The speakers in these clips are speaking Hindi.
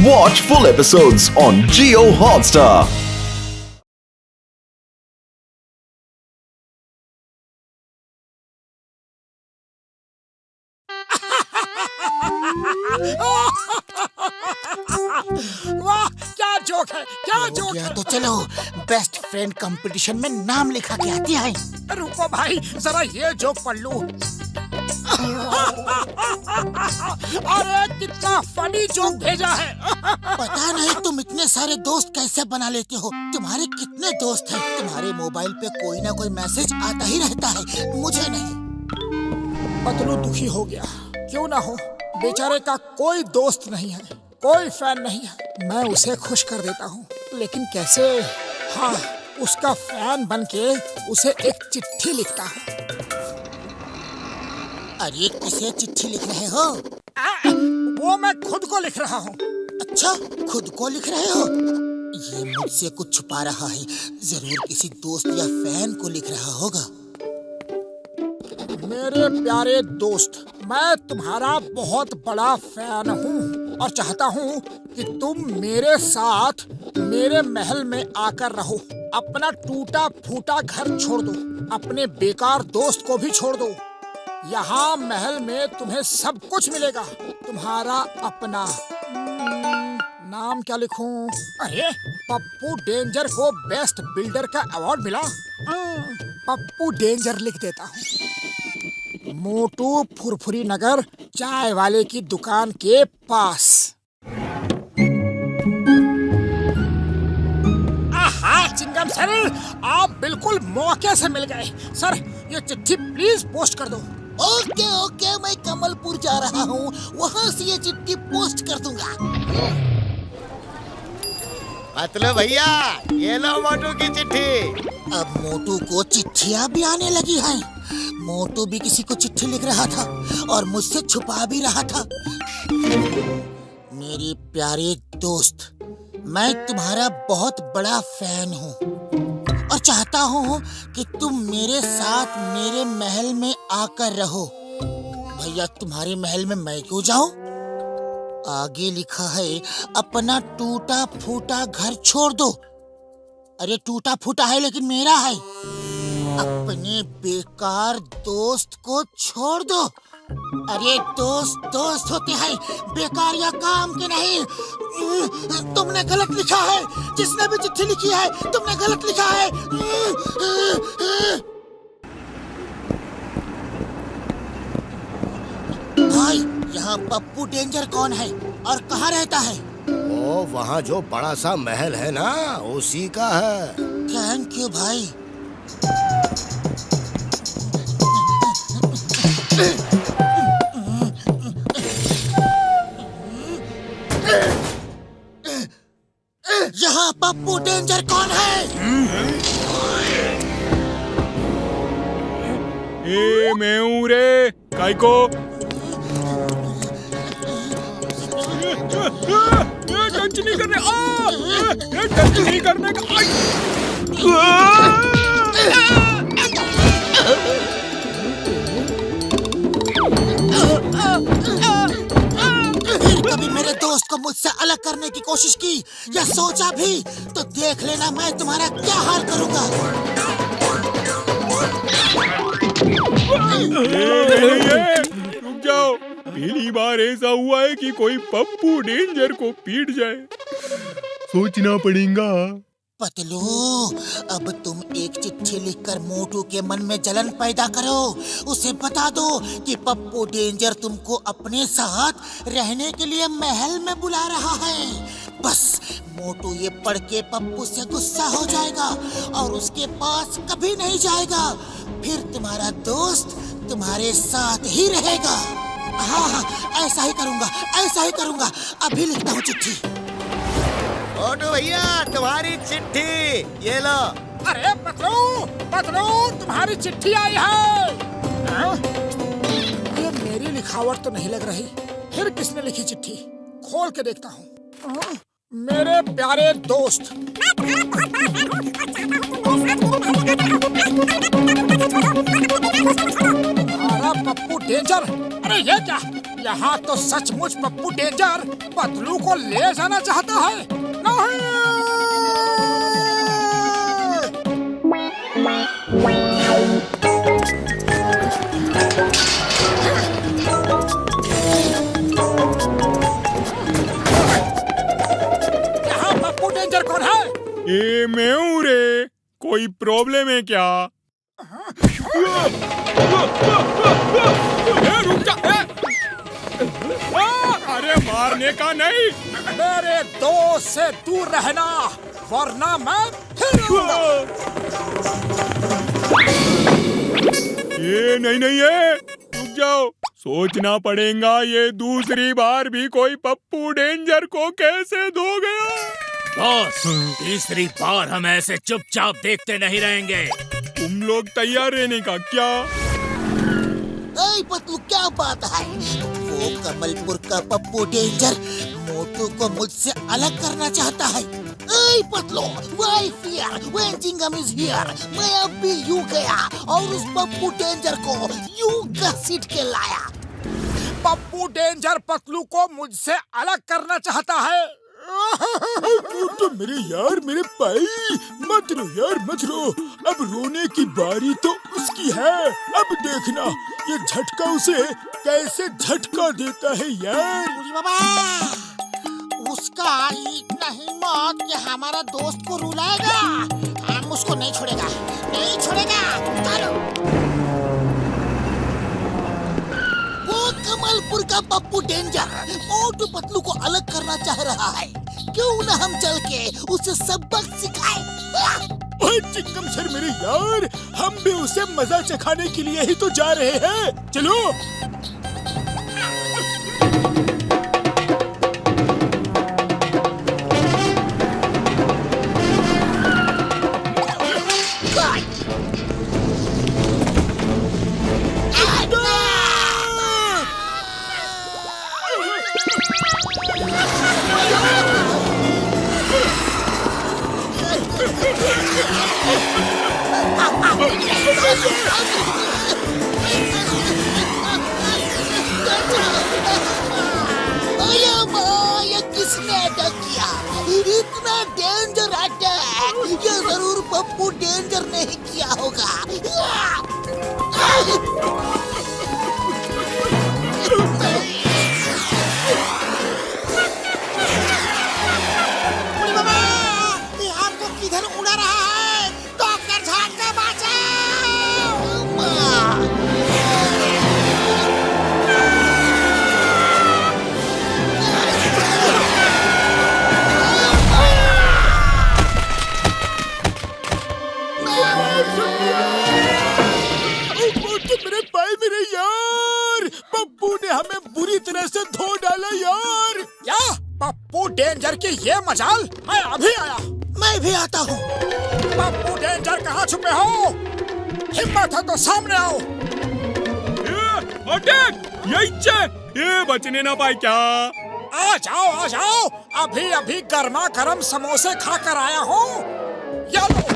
Watch full episodes on Jio Hotstar. वाह, क्या जोक है, क्या जोक या है। तो चलो बेस्ट फ्रेंड कंपटीशन में नाम लिखा के आती है। रुको भाई, जरा ये जोक पढ़ लूं। अरे कितना फनी जोक भेजा है। पता नहीं तुम इतने सारे दोस्त कैसे बना लेते हो। तुम्हारे कितने दोस्त हैं? तुम्हारे मोबाइल पे कोई ना कोई मैसेज आता ही रहता है, मुझे नहीं। पतलू दुखी हो गया। क्यों ना हो, बेचारे का कोई दोस्त नहीं है, कोई फैन नहीं है। मैं उसे खुश कर देता हूँ, लेकिन कैसे? हाँ, उसका फैन बनके उसे एक चिट्ठी लिखता हूँ। अरे किसे चिट्ठी लिख रहे हो? वो मैं खुद को लिख रहा हूँ। अच्छा, खुद को लिख रहे हो? ये मुझसे कुछ छुपा रहा है। जरूर किसी दोस्त या फैन को लिख रहा होगा। मेरे प्यारे दोस्त, मैं तुम्हारा बहुत बड़ा फैन हूँ और चाहता हूँ कि तुम मेरे साथ मेरे महल में आकर रहो। अपना टूटा फूटा घर छोड़ दो, अपने बेकार दोस्त को भी छोड़ दो। यहाँ महल में तुम्हें सब कुछ मिलेगा। तुम्हारा अपना नाम क्या लिखूं? अरे, पप्पू डेंजर को बेस्ट बिल्डर का अवार्ड मिला। पप्पू डेंजर लिख देता हूँ। मोटू फुरफुरी नगर, चाय वाले की दुकान के पास। आहा चिंगम सर, आप बिल्कुल मौके से मिल गए। सर, ये चिट्ठी प्लीज पोस्ट कर दो। ओके ओके, मैं कमलपुर जा रहा हूँ, वहाँ से ये चिट्ठी पोस्ट कर दूंगा। पतलू भैया, ये लो मोटू की चिट्ठी। अब मोटू को चिट्ठियाँ भी आने लगी हैं। मोटू भी किसी को चिट्ठी लिख रहा था और मुझसे छुपा भी रहा था। मेरे प्यारे दोस्त, मैं तुम्हारा बहुत बड़ा फैन हूँ और चाहता हूँ कि तुम मेरे साथ मेरे महल में आकर रहो। भैया, तुम्हारे महल में मैं क्यों जाऊँ? आगे लिखा है, अपना टूटा फूटा घर छोड़ दो। अरे टूटा फूटा है लेकिन मेरा है। अपने बेकार दोस्त को छोड़ दो। अरे दोस्त दोस्त होते हैं, बेकार या काम के नहीं। तुमने गलत लिखा है। जिसने भी चिट्ठी लिखी है, तुमने गलत लिखा है। भाई, यहाँ पप्पू डेंजर कौन है और कहाँ रहता है? ओ, वहाँ जो बड़ा सा महल है ना, उसी का है। थैंक यू भाई। यहाँ पप्पू डेंजर कौन है? ए मैं हूँ रे, काय को? टच नहीं करने, टच नहीं करने का। फिर कभी मेरे दोस्त को मुझसे अलग करने की कोशिश की या सोचा भी तो देख लेना मैं तुम्हारा क्या हाल करूंगा। रुक जाओ, पहली बार ऐसा हुआ है कि कोई पप्पू डेंजर को पीट जाए। सोचना पड़ेगा। पतलू, अब तुम एक चिट्ठी लिखकर मोटू के मन में जलन पैदा करो। उसे बता दो कि पप्पू डेंजर तुमको अपने साथ रहने के लिए महल में बुला रहा है। बस मोटू ये पढ़ के पप्पू से गुस्सा हो जाएगा और उसके पास कभी नहीं जाएगा। फिर तुम्हारा दोस्त तुम्हारे साथ ही रहेगा। हाँ, ऐसा ही करूँगा, ऐसा ही करूँगा। अभी लिखता हूँ चिट्ठी। मोटू भैया, तुम्हारी चिट्ठी, ये लो। अरे पतलू, पतलू, तुम्हारी चिट्ठी आई है। ये मेरी लिखावट तो नहीं लग रही। फिर किसने लिखी चिट्ठी? खोल के देखता हूँ। मेरे प्यारे दोस्त, तुम्हारा पप्पू डेंजर। अरे ये क्या? यहाँ तो सचमुच पप्पू डेंजर पतलू को ले जाना चाहता है। नहीं! यहाँ पप्पू डेंजर कौन है? ये मैं हूँ रे, कोई प्रॉब्लम है क्या? रुक जा! अरे मारने का नहीं। मेरे दोस्त से दूर रहना वरना मैं फिर आऊंगा। ये नहीं है, रुक जाओ, सोचना पड़ेगा ये दूसरी बार भी कोई पप्पू डेंजर को कैसे धो गया। बॉस, तीसरी बार हम ऐसे चुपचाप देखते नहीं रहेंगे। तुम लोग तैयार रहने का क्या? ऐ पतलू, क्या बात है? वो कमलपुर का पप्पू डेंजर मोटू को मुझसे अलग करना चाहता है। ऐ Patlu, why fear when Chingam is here? मैं अब भी यूं गया और उस पप्पू डेंजर को यूं घसीट के लाया। पप्पू डेंजर पतलू को मुझसे अलग करना चाहता है। तो मेरे यार, मेरे भाई, मत रो यार, मत रो। अब रोने की बारी तो उसकी है। अब देखना ये झटका उसे कैसे झटका देता है यार। बुढ़ी बाबा, उसका इतना हिम्मत कि हमारा दोस्त को रुलाएगा। हम उसको नहीं छोड़ेगा, नहीं छोड़ेगा। चलो। वो कमलपुर का पप्पू डेंजर मोटू पतलू को अलग करना चाह रहा है। क्यों ना हम चल के उसे सबक सिखाएं? चिंगम सर मेरे यार, हम भी उसे मजा चखाने के लिए ही तो जा रहे हैं। चलो। ये किसने अटैक किया? इतना डेंजर अटैक ये जरूर पप्पू डेंजर ने ही किया होगा। हमको किधर उड़ा रहा है? डॉक्टर झाड़ के मेरे भाई, मेरे यार, पप्पू ने हमें बुरी तरह से धो डाला यार। क्या पप्पू डेंजर की ये मजाल? मैं अभी आया। मैं भी आता हूँ। पप्पू डेंजर कहाँ छुपे हो? हिम्मत है तो सामने आओ। अटैक! ये बचने ना पाए क्या? आ जाओ। अभी अभी गर्मा गर्म समोसे खाकर आया हूँ। ये लो।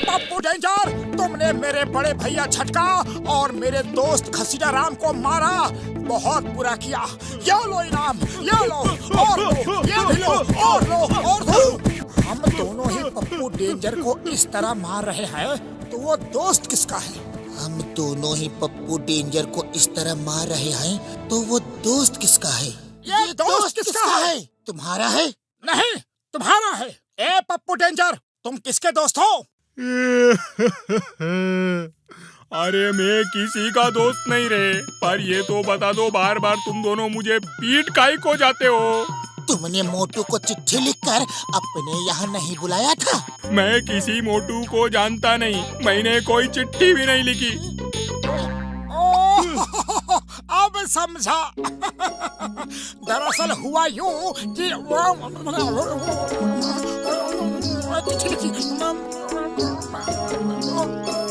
पप्पू डेंजर, तुमने मेरे बड़े भैया झटका और मेरे दोस्त खसीटा राम को मारा। बहुत बुरा किया। ये लो इनाम, ये लो, और लो, ये भी लो, और लो, और दो। हम दोनों ही पप्पू डेंजर को इस तरह मार रहे हैं, तो वो दोस्त किसका है? हम दोनों ही पप्पू डेंजर को इस तरह मार रहे हैं, तो वो दोस्त किसका है? ये दोस्त किसका है? तुम्हारा है? नहीं, तुम्हारा है। ए पप्पू डेंजर, तुम किसके दोस्त हो? अरे मैं किसी का दोस्त नहीं रे, पर ये तो बता दो, बार बार तुम दोनों मुझे पीट काहे को जाते हो? तुमने मोटू को चिट्ठी लिखकर अपने यहाँ नहीं बुलाया था? मैं किसी मोटू को जानता नहीं, मैंने कोई चिट्ठी भी नहीं लिखी। ओह, अब समझा। दरअसल हुआ यूं कि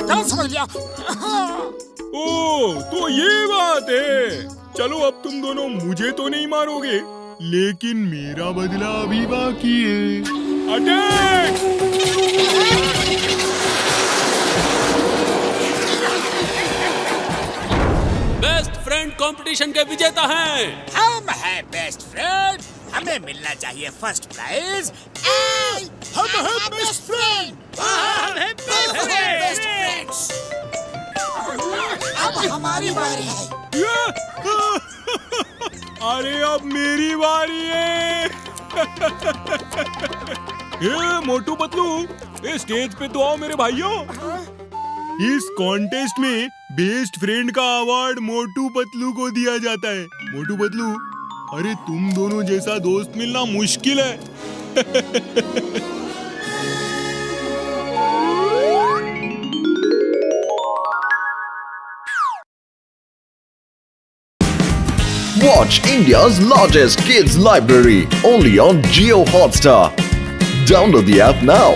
गलत समझ लिया। ओ तो ये बात है। चलो अब तुम दोनों मुझे तो नहीं मारोगे, लेकिन मेरा बदला अभी बाकी है। अटैक! बेस्ट फ्रेंड कंपटीशन के विजेता हैं हम हैं बेस्ट फ्रेंड, हमें मिलना चाहिए फर्स्ट प्राइज। हम हैं बेस्ट फ्रेंड। Best friends. अब हमारी बारी है। अरे अब मेरी बारी है। ए मोटू पतलू, ए स्टेज पे तो आओ मेरे भाइयों। इस कॉन्टेस्ट में बेस्ट फ्रेंड का अवार्ड मोटू पतलू को दिया जाता है। मोटू पतलू, अरे तुम दोनों जैसा दोस्त मिलना मुश्किल है। Watch India's largest kids library only on Jio Hotstar. Download the app now.